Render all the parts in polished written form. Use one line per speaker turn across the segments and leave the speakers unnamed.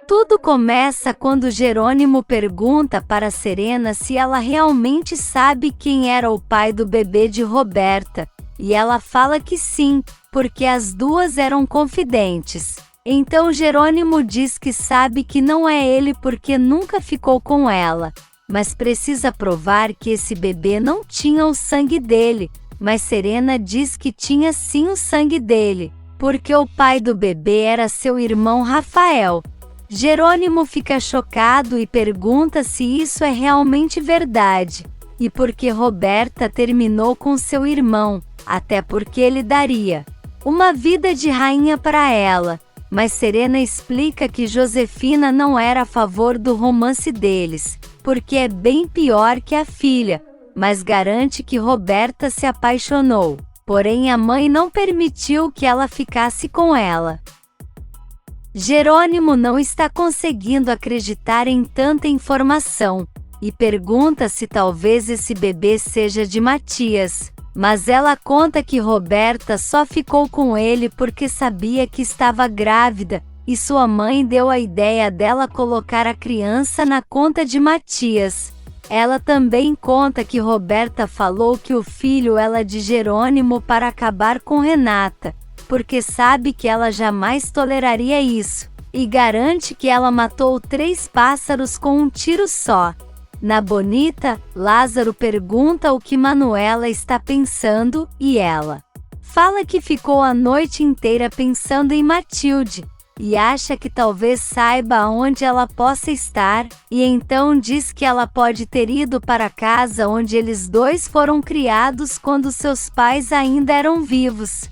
Tudo começa quando Jerônimo pergunta para Serena se ela realmente sabe quem era o pai do bebê de Roberta, e ela fala que sim, porque as duas eram confidentes. Então Jerônimo diz que sabe que não é ele porque nunca ficou com ela, mas precisa provar que esse bebê não tinha o sangue dele, mas Serena diz que tinha sim o sangue dele, porque o pai do bebê era seu irmão Rafael. Jerônimo fica chocado e pergunta se isso é realmente verdade, e por que Roberta terminou com seu irmão, até porque ele daria uma vida de rainha para ela. Mas Serena explica que Josefina não era a favor do romance deles, porque é bem pior que a filha, mas garante que Roberta se apaixonou, porém a mãe não permitiu que ela ficasse com ela. Jerônimo não está conseguindo acreditar em tanta informação, e pergunta se talvez esse bebê seja de Matias. Mas ela conta que Roberta só ficou com ele porque sabia que estava grávida, e sua mãe deu a ideia dela colocar a criança na conta de Matias. Ela também conta que Roberta falou que o filho era de Jerônimo para acabar com Renata, porque sabe que ela jamais toleraria isso, e garante que ela matou 3 pássaros com um tiro só. Na Bonita, Lázaro pergunta o que Manuela está pensando, e ela fala que ficou a noite inteira pensando em Matilde, e acha que talvez saiba aonde ela possa estar, e então diz que ela pode ter ido para a casa onde eles dois foram criados quando seus pais ainda eram vivos.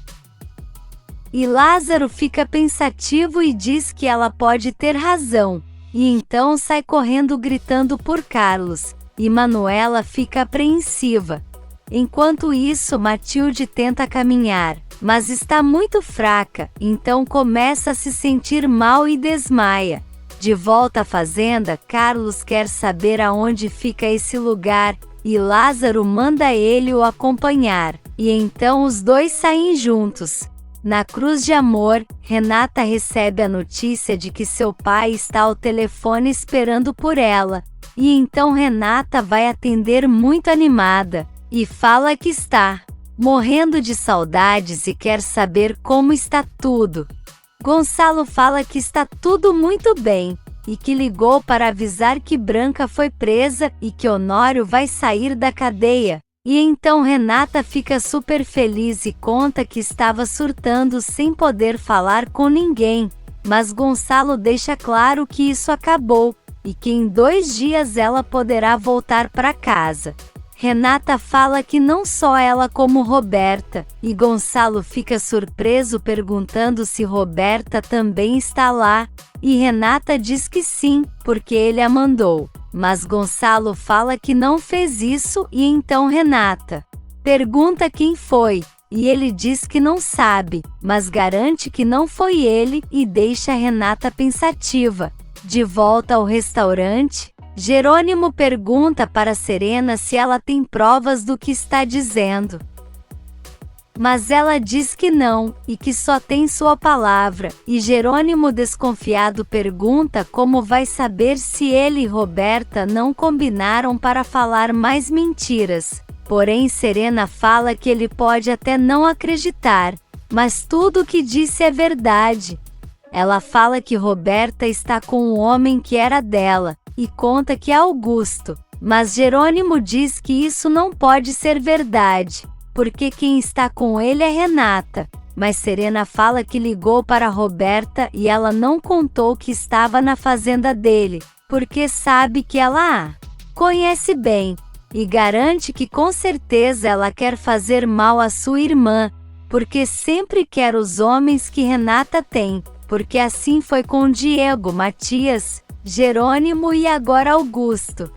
E Lázaro fica pensativo e diz que ela pode ter razão. E então sai correndo gritando por Carlos, e Manuela fica apreensiva. Enquanto isso, Matilde tenta caminhar, mas está muito fraca, então começa a se sentir mal e desmaia. De volta à fazenda, Carlos quer saber aonde fica esse lugar, e Lázaro manda ele o acompanhar, e então os dois saem juntos. Na Cruz de Amor, Renata recebe a notícia de que seu pai está ao telefone esperando por ela, e então Renata vai atender muito animada, e fala que está morrendo de saudades e quer saber como está tudo. Gonçalo fala que está tudo muito bem, e que ligou para avisar que Branca foi presa e que Honório vai sair da cadeia. E então Renata fica super feliz e conta que estava surtando sem poder falar com ninguém, mas Gonçalo deixa claro que isso acabou, e que em 2 dias ela poderá voltar para casa. Renata fala que não só ela como Roberta, e Gonçalo fica surpreso perguntando se Roberta também está lá, e Renata diz que sim, porque ele a mandou. Mas Gonçalo fala que não fez isso, e então Renata pergunta quem foi, e ele diz que não sabe, mas garante que não foi ele e deixa Renata pensativa. De volta ao restaurante, Jerônimo pergunta para Serena se ela tem provas do que está dizendo. Mas ela diz que não, e que só tem sua palavra, e Jerônimo desconfiado pergunta como vai saber se ele e Roberta não combinaram para falar mais mentiras. Porém Serena fala que ele pode até não acreditar, mas tudo o que disse é verdade. Ela fala que Roberta está com um homem que era dela, e conta que é Augusto, mas Jerônimo diz que isso não pode ser verdade, porque quem está com ele é Renata. Mas Serena fala que ligou para Roberta e ela não contou que estava na fazenda dele, porque sabe que ela a conhece bem, e garante que com certeza ela quer fazer mal à sua irmã, porque sempre quer os homens que Renata tem, porque assim foi com Diego, Matias, Jerônimo e agora Augusto.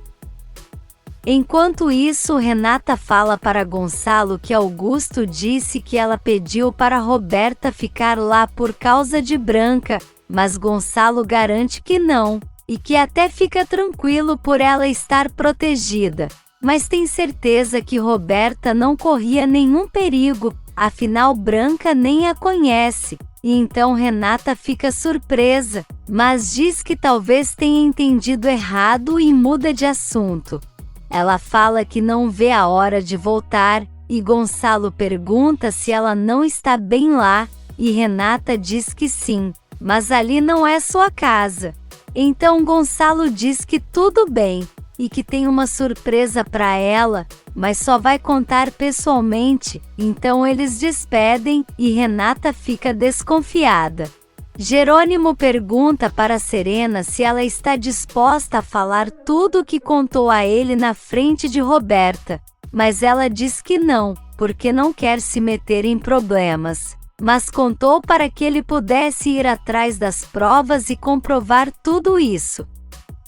Enquanto isso, Renata fala para Gonçalo que Augusto disse que ela pediu para Roberta ficar lá por causa de Branca, mas Gonçalo garante que não, e que até fica tranquilo por ela estar protegida, mas tem certeza que Roberta não corria nenhum perigo, afinal Branca nem a conhece. E então Renata fica surpresa, mas diz que talvez tenha entendido errado e muda de assunto. Ela fala que não vê a hora de voltar, e Gonçalo pergunta se ela não está bem lá, e Renata diz que sim, mas ali não é sua casa. Então Gonçalo diz que tudo bem, e que tem uma surpresa para ela, mas só vai contar pessoalmente. Então eles despedem, e Renata fica desconfiada. Jerônimo pergunta para Serena se ela está disposta a falar tudo o que contou a ele na frente de Roberta, mas ela diz que não, porque não quer se meter em problemas. Mas contou para que ele pudesse ir atrás das provas e comprovar tudo isso.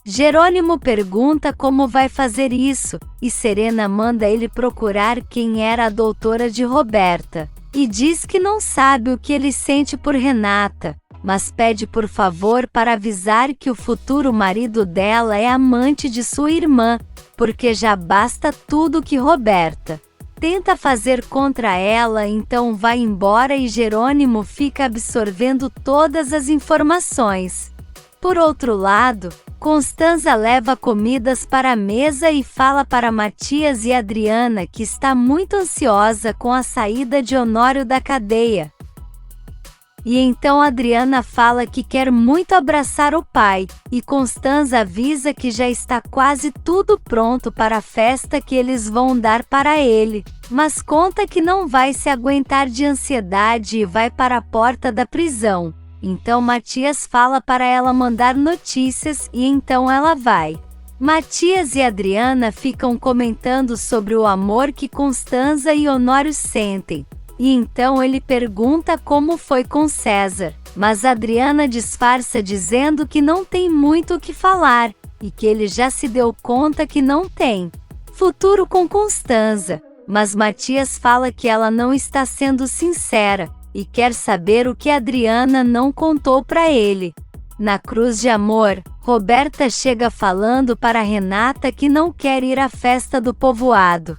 Jerônimo pergunta como vai fazer isso, e Serena manda ele procurar quem era a doutora de Roberta, e diz que não sabe o que ele sente por Renata, mas pede por favor para avisar que o futuro marido dela é amante de sua irmã, porque já basta tudo que Roberta tenta fazer contra ela. Então vai embora e Jerônimo fica absorvendo todas as informações. Por outro lado, Constanza leva comidas para a mesa e fala para Matias e Adriana que está muito ansiosa com a saída de Honório da cadeia. E então Adriana fala que quer muito abraçar o pai, e Constanza avisa que já está quase tudo pronto para a festa que eles vão dar para ele, mas conta que não vai se aguentar de ansiedade e vai para a porta da prisão. Então Matias fala para ela mandar notícias e então ela vai. Matias e Adriana ficam comentando sobre o amor que Constanza e Honório sentem. E então ele pergunta como foi com César, mas Adriana disfarça dizendo que não tem muito o que falar, e que ele já se deu conta que não tem futuro com Constanza. Mas Matias fala que ela não está sendo sincera, e quer saber o que Adriana não contou para ele. Na Cruz de Amor, Roberta chega falando para Renata que não quer ir à festa do povoado.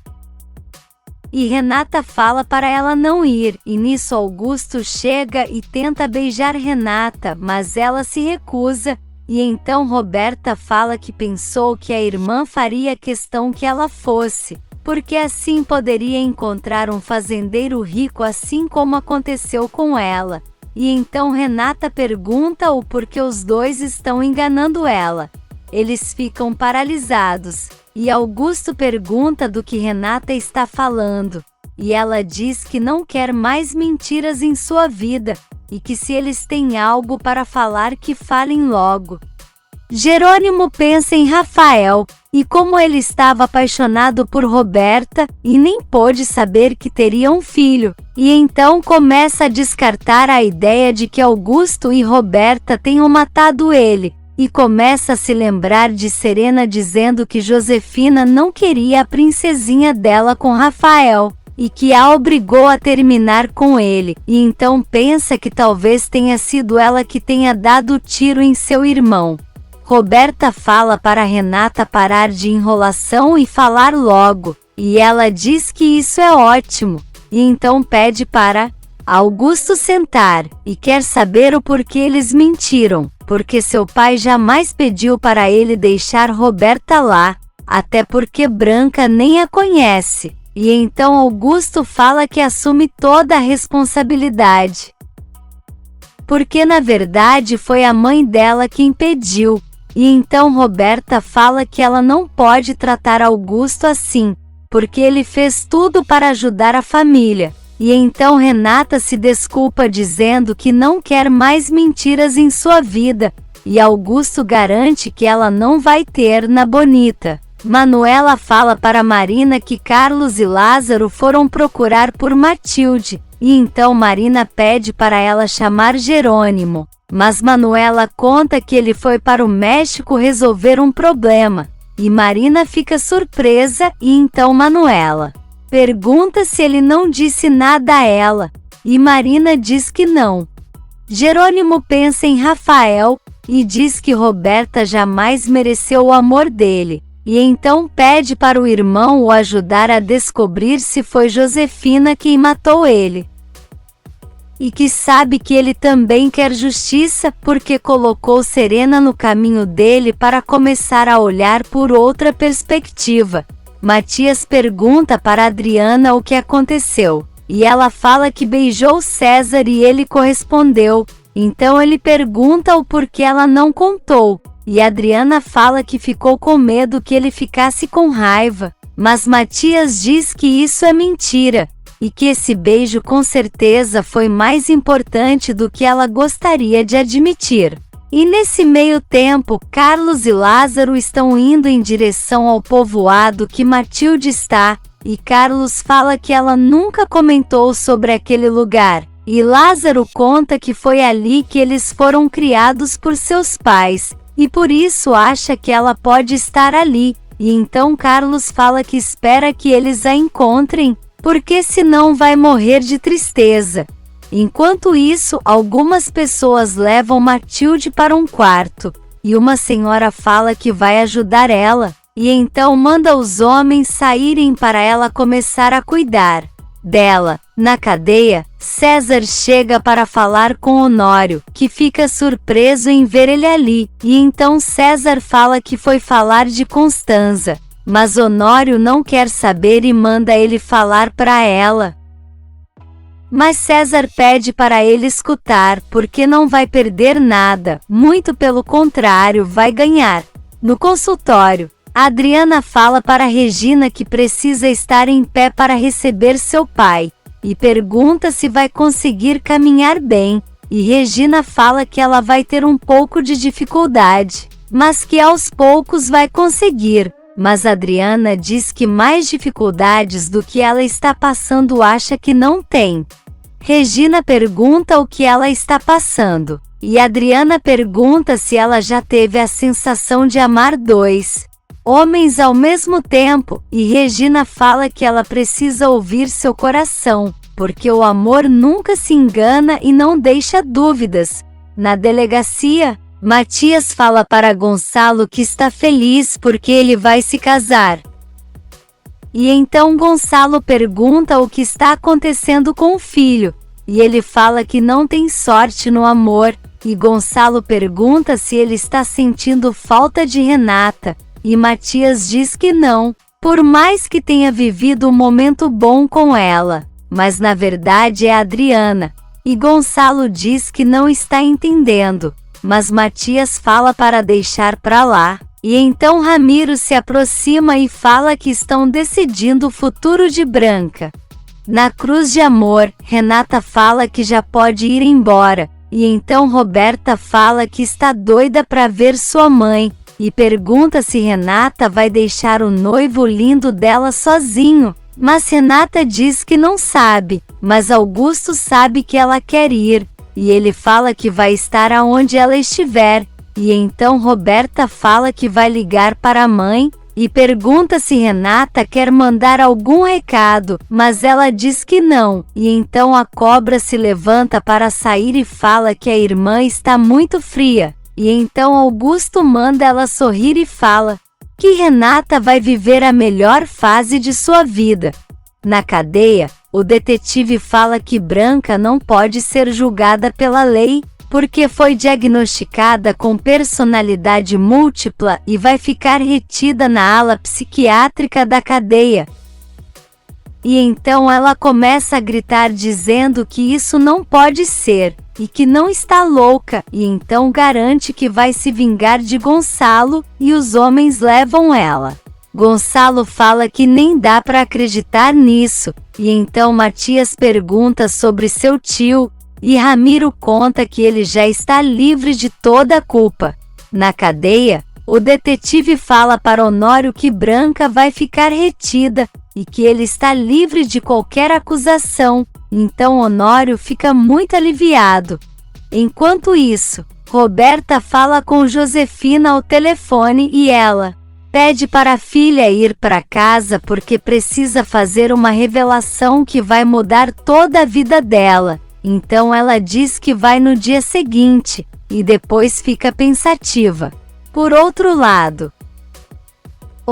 E Renata fala para ela não ir, e nisso Augusto chega e tenta beijar Renata, mas ela se recusa, e então Roberta fala que pensou que a irmã faria questão que ela fosse, porque assim poderia encontrar um fazendeiro rico assim como aconteceu com ela. E então Renata pergunta o porquê os dois estão enganando ela. Eles ficam paralisados. E Augusto pergunta do que Renata está falando, e ela diz que não quer mais mentiras em sua vida, e que se eles têm algo para falar que falem logo. Jerônimo pensa em Rafael, e como ele estava apaixonado por Roberta, e nem pôde saber que teria um filho, e então começa a descartar a ideia de que Augusto e Roberta tenham matado ele. E começa a se lembrar de Serena dizendo que Josefina não queria a princesinha dela com Rafael, e que a obrigou a terminar com ele, e então pensa que talvez tenha sido ela que tenha dado o tiro em seu irmão. Roberta fala para Renata parar de enrolação e falar logo, e ela diz que isso é ótimo, e então pede para Augusto sentar, e quer saber o porquê eles mentiram. Porque seu pai jamais pediu para ele deixar Roberta lá, até porque Branca nem a conhece. E então Augusto fala que assume toda a responsabilidade. Porque na verdade foi a mãe dela quem pediu. E então Roberta fala que ela não pode tratar Augusto assim, porque ele fez tudo para ajudar a família. E então Renata se desculpa dizendo que não quer mais mentiras em sua vida, e Augusto garante que ela não vai ter na Bonita. Manuela fala para Marina que Carlos e Lázaro foram procurar por Matilde, e então Marina pede para ela chamar Jerônimo, mas Manuela conta que ele foi para o México resolver um problema, e Marina fica surpresa, e então Manuela pergunta se ele não disse nada a ela, e Marina diz que não. Jerônimo pensa em Rafael, e diz que Roberta jamais mereceu o amor dele, e então pede para o irmão o ajudar a descobrir se foi Josefina quem matou ele. E que sabe que ele também quer justiça porque colocou Serena no caminho dele para começar a olhar por outra perspectiva. Matias pergunta para Adriana o que aconteceu, e ela fala que beijou César e ele correspondeu. Então ele pergunta o porquê ela não contou, e Adriana fala que ficou com medo que ele ficasse com raiva, mas Matias diz que isso é mentira, e que esse beijo com certeza foi mais importante do que ela gostaria de admitir. E nesse meio tempo, Carlos e Lázaro estão indo em direção ao povoado que Matilde está, e Carlos fala que ela nunca comentou sobre aquele lugar, e Lázaro conta que foi ali que eles foram criados por seus pais, e por isso acha que ela pode estar ali, e então Carlos fala que espera que eles a encontrem, porque senão vai morrer de tristeza. Enquanto isso, algumas pessoas levam Matilde para um quarto, e uma senhora fala que vai ajudar ela, e então manda os homens saírem para ela começar a cuidar dela. Na cadeia, César chega para falar com Honório, que fica surpreso em ver ele ali, e então César fala que foi falar de Constanza, mas Honório não quer saber e manda ele falar para ela. Mas César pede para ele escutar, porque não vai perder nada, muito pelo contrário, vai ganhar. No consultório, Adriana fala para Regina que precisa estar em pé para receber seu pai, e pergunta se vai conseguir caminhar bem, e Regina fala que ela vai ter um pouco de dificuldade, mas que aos poucos vai conseguir. Mas Adriana diz que mais dificuldades do que ela está passando acha que não tem. Regina pergunta o que ela está passando, e Adriana pergunta se ela já teve a sensação de amar dois homens ao mesmo tempo, e Regina fala que ela precisa ouvir seu coração, porque o amor nunca se engana e não deixa dúvidas. Na delegacia, Matias fala para Gonçalo que está feliz porque ele vai se casar. E então Gonçalo pergunta o que está acontecendo com o filho, e ele fala que não tem sorte no amor, e Gonçalo pergunta se ele está sentindo falta de Renata, e Matias diz que não, por mais que tenha vivido um momento bom com ela, mas na verdade é a Adriana, e Gonçalo diz que não está entendendo, mas Matias fala para deixar pra lá. E então Ramiro se aproxima e fala que estão decidindo o futuro de Branca. Na cruz de amor, Renata fala que já pode ir embora, e então Roberta fala que está doida para ver sua mãe, e pergunta se Renata vai deixar o noivo lindo dela sozinho, mas Renata diz que não sabe, mas Augusto sabe que ela quer ir, e ele fala que vai estar aonde ela estiver. E então Roberta fala que vai ligar para a mãe, e pergunta se Renata quer mandar algum recado, mas ela diz que não, e então a cobra se levanta para sair e fala que a irmã está muito fria, e então Augusto manda ela sorrir e fala que Renata vai viver a melhor fase de sua vida. Na cadeia, o detetive fala que Branca não pode ser julgada pela lei, porque foi diagnosticada com personalidade múltipla e vai ficar retida na ala psiquiátrica da cadeia. E então ela começa a gritar dizendo que isso não pode ser, e que não está louca, e então garante que vai se vingar de Gonçalo, e os homens levam ela. Gonçalo fala que nem dá para acreditar nisso, e então Matias pergunta sobre seu tio, e Ramiro conta que ele já está livre de toda a culpa. Na cadeia, o detetive fala para Honório que Branca vai ficar retida, e que ele está livre de qualquer acusação, então Honório fica muito aliviado. Enquanto isso, Roberta fala com Josefina ao telefone e ela pede para a filha ir para casa porque precisa fazer uma revelação que vai mudar toda a vida dela. Então ela diz que vai no dia seguinte, e depois fica pensativa. Por outro lado,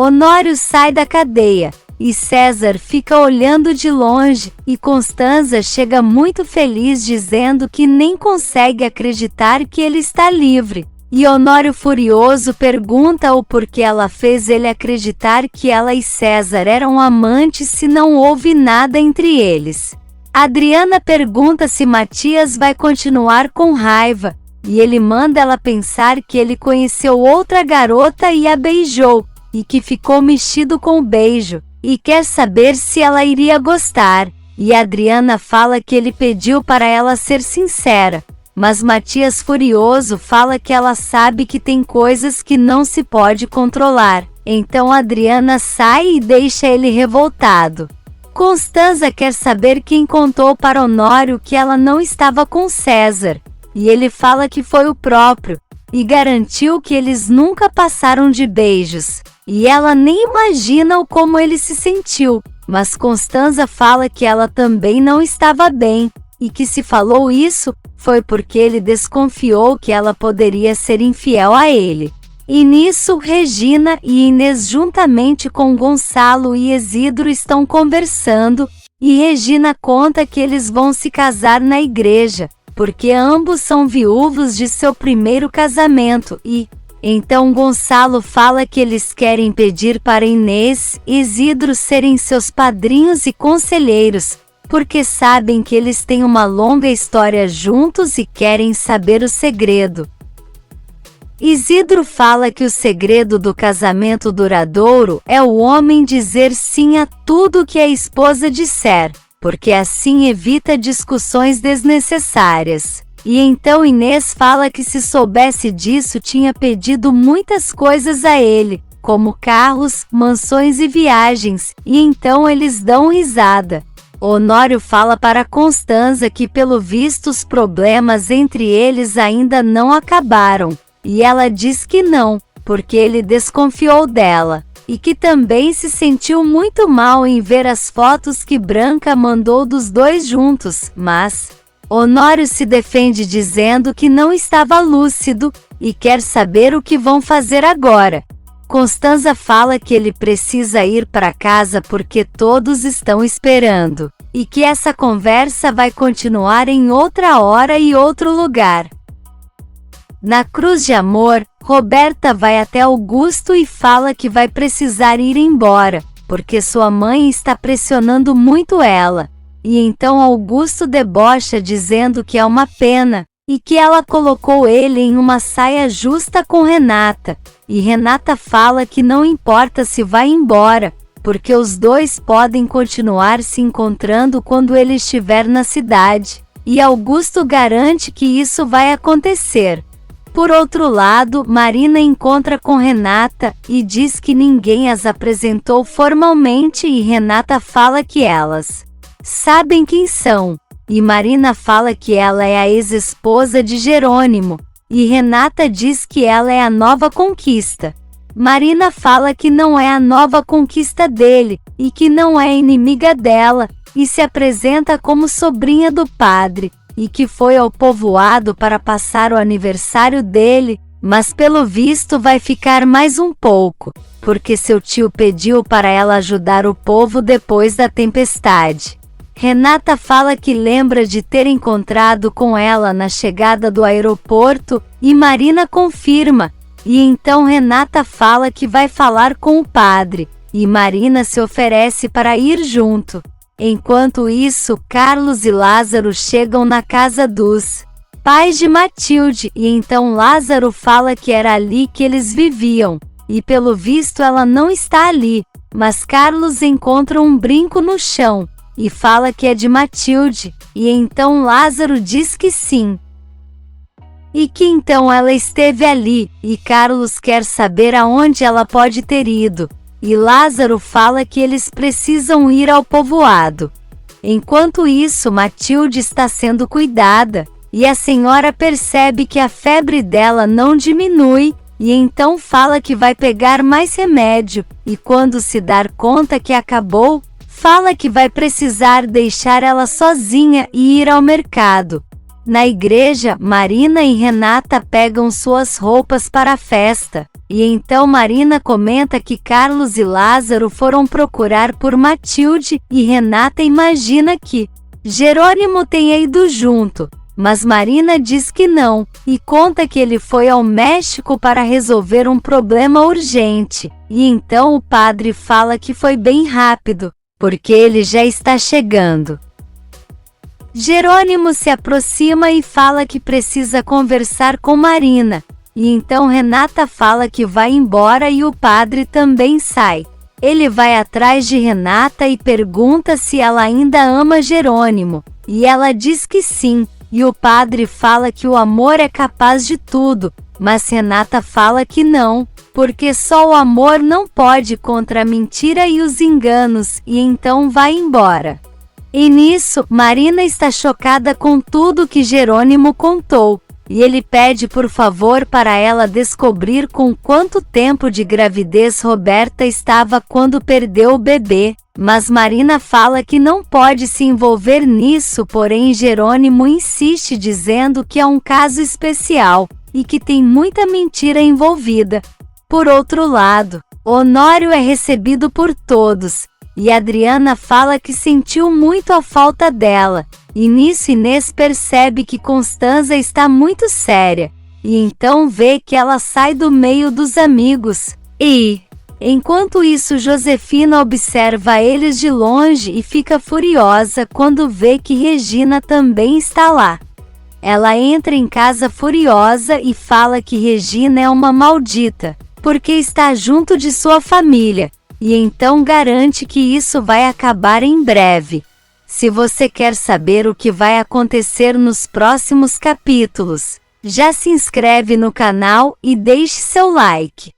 Honório sai da cadeia, e César fica olhando de longe, e Constanza chega muito feliz dizendo que nem consegue acreditar que ele está livre. E Honório furioso pergunta o porquê ela fez ele acreditar que ela e César eram amantes se não houve nada entre eles. Adriana pergunta se Matias vai continuar com raiva, e ele manda ela pensar que ele conheceu outra garota e a beijou, e que ficou mexido com o beijo, e quer saber se ela iria gostar, e Adriana fala que ele pediu para ela ser sincera, mas Matias furioso fala que ela sabe que tem coisas que não se pode controlar, então Adriana sai e deixa ele revoltado. Constanza quer saber quem contou para Honório que ela não estava com César, e ele fala que foi o próprio, e garantiu que eles nunca passaram de beijos, e ela nem imagina como ele se sentiu, mas Constanza fala que ela também não estava bem, e que se falou isso, foi porque ele desconfiou que ela poderia ser infiel a ele. E nisso Regina e Inês juntamente com Gonçalo e Isidro estão conversando, e Regina conta que eles vão se casar na igreja, porque ambos são viúvos de seu primeiro casamento e, então Gonçalo fala que eles querem pedir para Inês e Isidro serem seus padrinhos e conselheiros, porque sabem que eles têm uma longa história juntos e querem saber o segredo. Isidro fala que o segredo do casamento duradouro é o homem dizer sim a tudo que a esposa disser, porque assim evita discussões desnecessárias. E então Inês fala que se soubesse disso tinha pedido muitas coisas a ele, como carros, mansões e viagens, e então eles dão risada. Honório fala para Constanza que pelo visto os problemas entre eles ainda não acabaram, e ela diz que não, porque ele desconfiou dela, e que também se sentiu muito mal em ver as fotos que Branca mandou dos dois juntos, mas Honório se defende dizendo que não estava lúcido, e quer saber o que vão fazer agora. Constanza fala que ele precisa ir para casa porque todos estão esperando, e que essa conversa vai continuar em outra hora e outro lugar. Na Cruz de Amor, Roberta vai até Augusto e fala que vai precisar ir embora, porque sua mãe está pressionando muito ela. E então Augusto debocha dizendo que é uma pena, e que ela colocou ele em uma saia justa com Renata, e Renata fala que não importa se vai embora, porque os dois podem continuar se encontrando quando ele estiver na cidade, e Augusto garante que isso vai acontecer. Por outro lado, Marina encontra com Renata, e diz que ninguém as apresentou formalmente e Renata fala que elas sabem quem são, e Marina fala que ela é a ex-esposa de Jerônimo, e Renata diz que ela é a nova conquista. Marina fala que não é a nova conquista dele, e que não é inimiga dela, e se apresenta como sobrinha do padre, e que foi ao povoado para passar o aniversário dele, mas pelo visto vai ficar mais um pouco, porque seu tio pediu para ela ajudar o povo depois da tempestade. Renata fala que lembra de ter encontrado com ela na chegada do aeroporto, e Marina confirma, e então Renata fala que vai falar com o padre, e Marina se oferece para ir junto. Enquanto isso, Carlos e Lázaro chegam na casa dos pais de Matilde, e então Lázaro fala que era ali que eles viviam, e pelo visto ela não está ali, mas Carlos encontra um brinco no chão, e fala que é de Matilde, e então Lázaro diz que sim. E que então ela esteve ali, e Carlos quer saber aonde ela pode ter ido, e Lázaro fala que eles precisam ir ao povoado. Enquanto isso, Matilde está sendo cuidada, e a senhora percebe que a febre dela não diminui, e então fala que vai pegar mais remédio, e quando se dar conta que acabou, fala que vai precisar deixar ela sozinha e ir ao mercado. Na igreja, Marina e Renata pegam suas roupas para a festa, e então Marina comenta que Carlos e Lázaro foram procurar por Matilde, e Renata imagina que Jerônimo tenha ido junto, mas Marina diz que não, e conta que ele foi ao México para resolver um problema urgente, e então o padre fala que foi bem rápido, porque ele já está chegando. Jerônimo se aproxima e fala que precisa conversar com Marina, e então Renata fala que vai embora e o padre também sai. Ele vai atrás de Renata e pergunta se ela ainda ama Jerônimo, e ela diz que sim, e o padre fala que o amor é capaz de tudo, mas Renata fala que não, porque só o amor não pode contra a mentira e os enganos, e então vai embora. E nisso, Marina está chocada com tudo que Jerônimo contou, e ele pede por favor para ela descobrir com quanto tempo de gravidez Roberta estava quando perdeu o bebê, mas Marina fala que não pode se envolver nisso, porém Jerônimo insiste dizendo que é um caso especial, e que tem muita mentira envolvida. Por outro lado, Honório é recebido por todos, e Adriana fala que sentiu muito a falta dela, e nisso Inês percebe que Constanza está muito séria, e então vê que ela sai do meio dos amigos, e, enquanto isso Josefina observa eles de longe e fica furiosa quando vê que Regina também está lá. Ela entra em casa furiosa e fala que Regina é uma maldita, porque está junto de sua família, e então garante que isso vai acabar em breve. Se você quer saber o que vai acontecer nos próximos capítulos, já se inscreve no canal e deixe seu like.